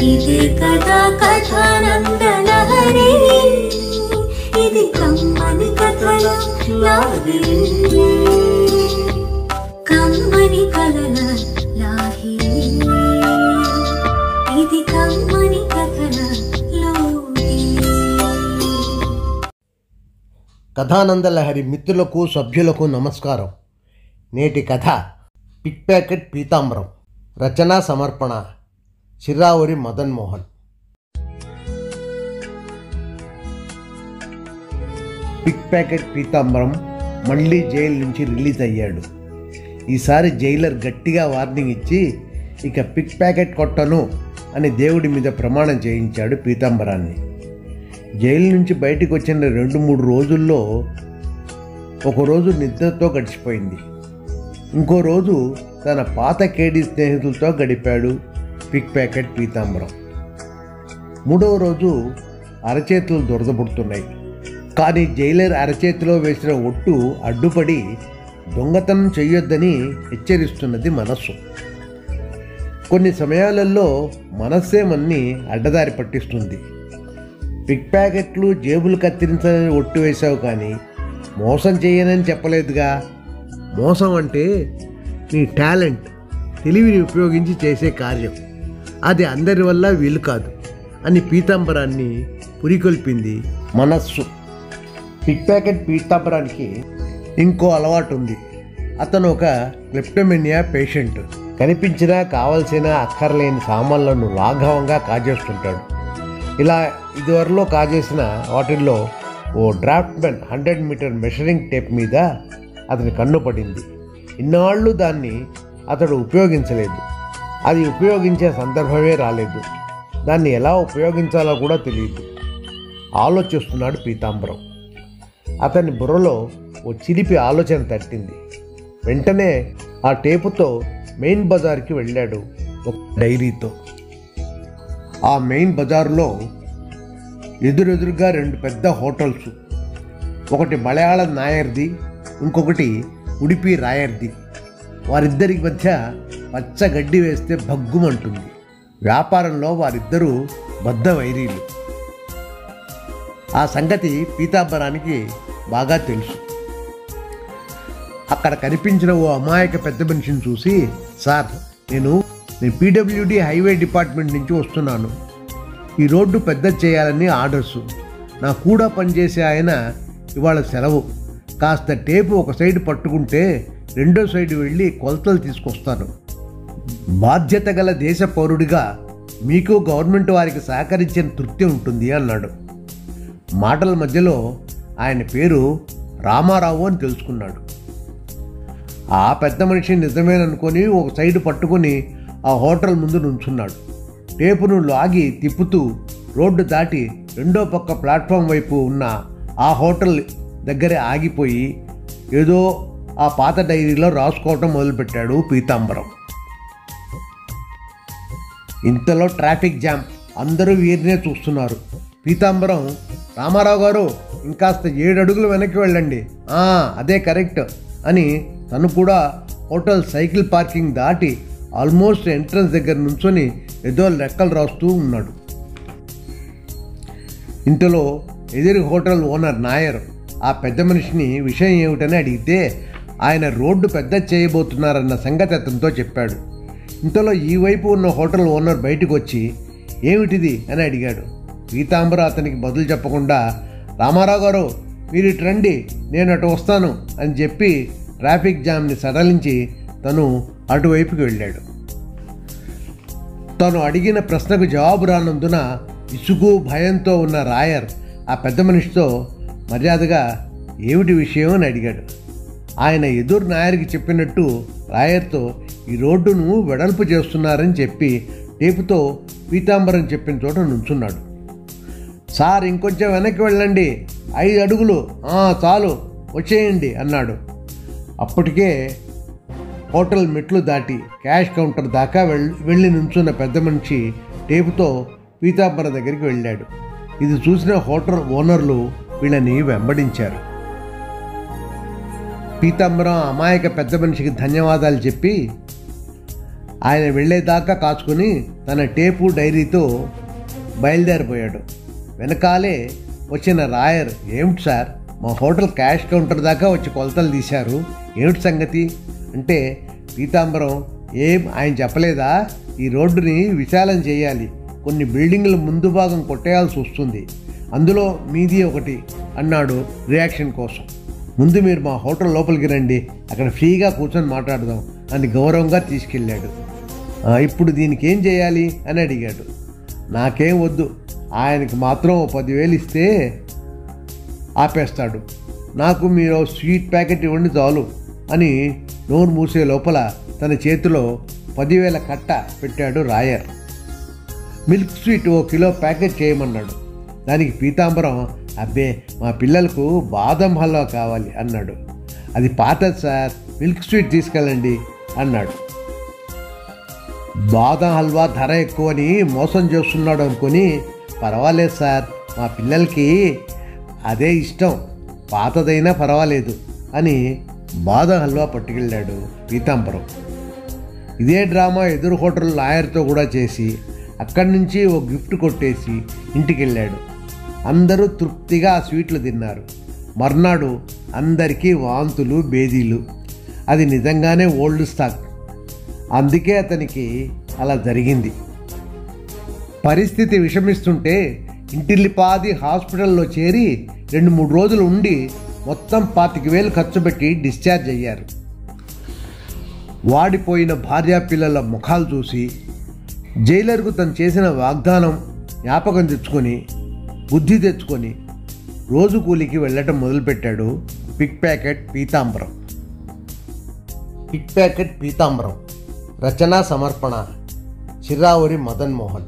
ఇదే కదా కథానందలహరి, ఇది కమ్మని కథల లాహిరి, కమ్మని కథల లాహిరి, ఇది కమ్మని కథల లోహిరి. కథానందలహరి మిత్రులకు సభ్యులకు నమస్కారం. నేటి కథ పిక్ ప్యాకెట్ పీతాంబరం. రచనా సమర్పణ చిర్రావూరి మదన్ మోహన్. పిక్ ప్యాకెట్ పీతాంబరం మళ్ళీ జైలు నుంచి రిలీజ్ అయ్యాడు. ఈసారి జైలర్ గట్టిగా వార్నింగ్ ఇచ్చి ఇక పిక్ ప్యాకెట్ కొట్టను అని దేవుడి మీద ప్రమాణం చేయించాడు పీతాంబరాన్ని. జైలు నుంచి బయటికి వచ్చిన 2-3 రోజుల్లో ఒకరోజు నిద్రతో గడిచిపోయింది. ఇంకో రోజు తన పాత కేడీ స్నేహితులతో గడిపాడు పిక్ ప్యాకెట్ పీతాంబరం. 3వ రోజు అరచేతులు దురదపుడుతున్నాయి. కానీ జైలర్ అరచేతిలో వేసిన ఒట్టు అడ్డుపడి దొంగతనం చెయ్యొద్దని హెచ్చరిస్తున్నది మనస్సు. కొన్ని సమయాలలో మనస్సే మన్ని అడ్డదారి పట్టిస్తుంది. పిక్ ప్యాకెట్లు జేబులు కత్తిరించాలని ఒట్టు వేశావు కానీ మోసం చేయనని చెప్పలేదుగా. మోసం అంటే నీ టాలెంట్, తెలివిని ఉపయోగించి చేసే కార్యం. అది అందరి వల్ల వీలు కాదు అని పీతాంబరాన్ని పురికొల్పింది మనస్సు. పిక్ ప్యాకెట్ పీతాంబరానికి ఇంకో అలవాటు ఉంది. అతను ఒక క్లెప్టోమేనియా పేషెంట్. కనిపించినా కావలసిన అక్కర్లేని సామాన్లను లాఘవంగా కాజేస్తుంటాడు. ఇలా ఇదివరలో కాజేసిన వాటిల్లో ఓ డ్రాఫ్ట్మెన్ 100 మీటర్ మెషరింగ్ టేప్ మీద అతని కన్ను పడింది. ఇన్నాళ్ళు దాన్ని అతడు ఉపయోగించలేదు. అది ఉపయోగించే సందర్భమే రాలేదు. దాన్ని ఎలా ఉపయోగించాలో కూడా తెలియదు. ఆలోచిస్తున్నాడు పీతాంబరం. అతని బుర్రలో ఓ చిలిపి ఆలోచన తట్టింది. వెంటనే ఆ టేపుతో మెయిన్ బజార్కి వెళ్ళాడు ఒక డైరీతో. ఆ మెయిన్ బజార్లో ఎదురెదురుగా 2 పెద్ద హోటల్స్, ఒకటి మలయాళం నాయర్ది, ఇంకొకటి ఉడిపి రాయర్ది. వారిద్దరి మధ్య పచ్చ గడ్డి వేస్తే భగ్గుమంటుంది. వ్యాపారంలో వారిద్దరూ బద్ధ వైరీలు. ఆ సంగతి పీతాంబరానికి బాగా తెలుసు. అక్కడ కనిపించిన ఓ అమాయక పెద్ద మనిషిని చూసి, సార్, నేను పీడబ్ల్యూడీ హైవే డిపార్ట్మెంట్ నుంచి వస్తున్నాను. ఈ రోడ్డు పెద్ద చేయాలని ఆర్డర్సు. నా కూడా పనిచేసే ఆయన ఇవాళ సెలవు. కాస్త టేపు ఒక సైడ్ పట్టుకుంటే రెండో సైడ్ వెళ్ళి కొలతలు తీసుకొస్తాను. బాధ్యత గల దేశ పౌరుడిగా మీకు గవర్నమెంట్ వారికి సహకరించిన తృప్తి ఉంటుంది అన్నాడు. మాటల మధ్యలో ఆయన పేరు రామారావు అని తెలుసుకున్నాడు. ఆ పెద్ద మనిషి నిజమేననుకొని ఒక సైడ్ పట్టుకొని ఆ హోటల్ ముందు నుంచున్నాడు. టేపును లాగి తిప్పుతూ రోడ్డు దాటి రెండో పక్క ప్లాట్ఫామ్ వైపు ఉన్న ఆ హోటల్ దగ్గరే ఆగిపోయి ఏదో ఆ పాత డైరీలో రాసుకోవటం మొదలుపెట్టాడు పీతాంబరం. ఇంతలో ట్రాఫిక్ జామ్. అందరూ వీరినే చూస్తున్నారు. పీతాంబరం, రామారావు గారు, ఇంకాస్త 7 అడుగులు వెనక్కి వెళ్ళండి, అదే కరెక్ట్ అని తను కూడా హోటల్ సైకిల్ పార్కింగ్ దాటి ఆల్మోస్ట్ ఎంట్రన్స్ దగ్గర నుంచొని ఏదో లెక్కలు రాస్తూ ఉన్నాడు. ఇంతలో ఎదురు హోటల్ ఓనర్ నాయర్ ఆ పెద్ద మనిషిని విషయం ఏమిటని అడిగితే ఆయన రోడ్డు పెద్ద చేయబోతున్నారన్న సంగతి అతనితో చెప్పాడు. ఇంతలో ఈ వైపు ఉన్న హోటల్ ఓనర్ బయటకు వచ్చి ఏమిటిది అని అడిగాడు. పీతాంబరం అతనికి బదులు చెప్పకుండా, రామారావు గారు, మీరు ఇటు రండి, నేను అటు వస్తాను అని చెప్పి ట్రాఫిక్ జామ్ని సడలించి తను అటువైపుకి వెళ్ళాడు. తను అడిగిన ప్రశ్నకు జవాబు రానందున ఇసుగు భయంతో ఉన్న రాయర్ ఆ పెద్ద మనిషితో మర్యాదగా ఏమిటి విషయం అని అడిగాడు. ఆయన ఎదురు నాయర్కి చెప్పినట్టు రాయర్తో ఈ రోడ్డును వెడల్పు చేస్తున్నారని చెప్పి టేపుతో పీతాంబరం చెప్పిన చోట నుంచున్నాడు. సార్, ఇంకొంచెం వెనక్కి వెళ్ళండి, 5 అడుగులు, చాలు, వచ్చేయండి అన్నాడు. అప్పటికే హోటల్ మెట్లు దాటి క్యాష్ కౌంటర్ దాకా వెళ్ళి నుంచున్న పెద్ద మనిషి టేపుతో పీతాంబరం దగ్గరికి వెళ్ళాడు. ఇది చూసిన హోటల్ ఓనర్లు వీళ్ళని వెంబడించారు. పీతాంబరం అమాయక పెద్ద మనిషికి ధన్యవాదాలు చెప్పి ఆయన వెళ్ళేదాకా కాచుకొని తన టేపు డైరీతో బయలుదేరిపోయాడు. వెనకాలే వచ్చిన రాయర్, ఏమిటి సార్, మా హోటల్ క్యాష్ కౌంటర్ దాకా వచ్చి కొలతలు తీశారు, ఏమిటి సంగతి అంటే, పీతాంబరం, ఏం ఆయన చెప్పలేదా, ఈ రోడ్డుని విశాలం చేయాలి, కొన్ని బిల్డింగ్ల ముందు భాగం కొట్టేయాల్సి వస్తుంది, అందులో మీది ఒకటి అన్నాడు రియాక్షన్ కోసం. ముందు మీరు మా హోటల్ లోపలికి రండి, అక్కడ ఫ్రీగా కూర్చొని మాట్లాడదాం అని గౌరవంగా తీసుకెళ్ళాడు. ఇప్పుడు దీనికి ఏం చేయాలి అని అడిగాడు. నాకేం వద్దు, ఆయనకి మాత్రం 10,000 ఇస్తే ఆపేస్తాడు, నాకు మీరు స్వీట్ ప్యాకెట్ ఇవ్వండి చాలు అని నోరు మూసే లోపల తన చేతిలో 10,000 కట్ట పెట్టాడు రాయర్. మిల్క్ స్వీట్ 1 కిలో ప్యాకెట్ చేయమన్నాడు. దానికి పీతాంబరం, అబ్బే మా పిల్లలకు బాదం హల్వా కావాలి అన్నాడు. అది పాతది సార్, మిల్క్ స్వీట్ తీసుకెళ్ళండి అన్నాడు. బాదం హల్వా ధర ఎక్కువని మోసం చేస్తున్నాడు అనుకొని, పర్వాలేదు సార్, మా పిల్లలకి అదే ఇష్టం, పాతదైనా పర్వాలేదు అని బాదం హల్వా పట్టుకెళ్ళాడు పీతాంబరం. ఇదే డ్రామా ఎదురు హోటల్ లాయర్తో కూడా చేసి అక్కడి నుంచి ఓ గిఫ్ట్ కొట్టేసి ఇంటికి వెళ్ళాడు. అందరూ తృప్తిగా ఆ స్వీట్లు తిన్నారు. మర్నాడు అందరికీ వాంతులు బేదీలు. అది నిజంగానే ఓల్డ్ స్టాక్, అందుకే అతనికి అలా జరిగింది. పరిస్థితి విషమిస్తుంటే ఇంటిల్లిపాది హాస్పిటల్లో చేరి 2-3 రోజులు ఉండి మొత్తం 25,000 ఖర్చు పెట్టి డిశ్చార్జ్ అయ్యారు. వాడిపోయిన భార్యా పిల్లల ముఖాలు చూసి జైలర్కు తను చేసిన వాగ్దానం జ్ఞాపకం తెచ్చుకొని బుద్ధి తెచ్చుకొని రోజు కూలికి వెళ్ళటం మొదలుపెట్టాడు పిక్ ప్యాకెట్ పీతాంబరం. పిక్ ప్యాకెట్ పీతాంబరం రచనా సమర్పణ చిర్రావూరి మదన్ మోహన్.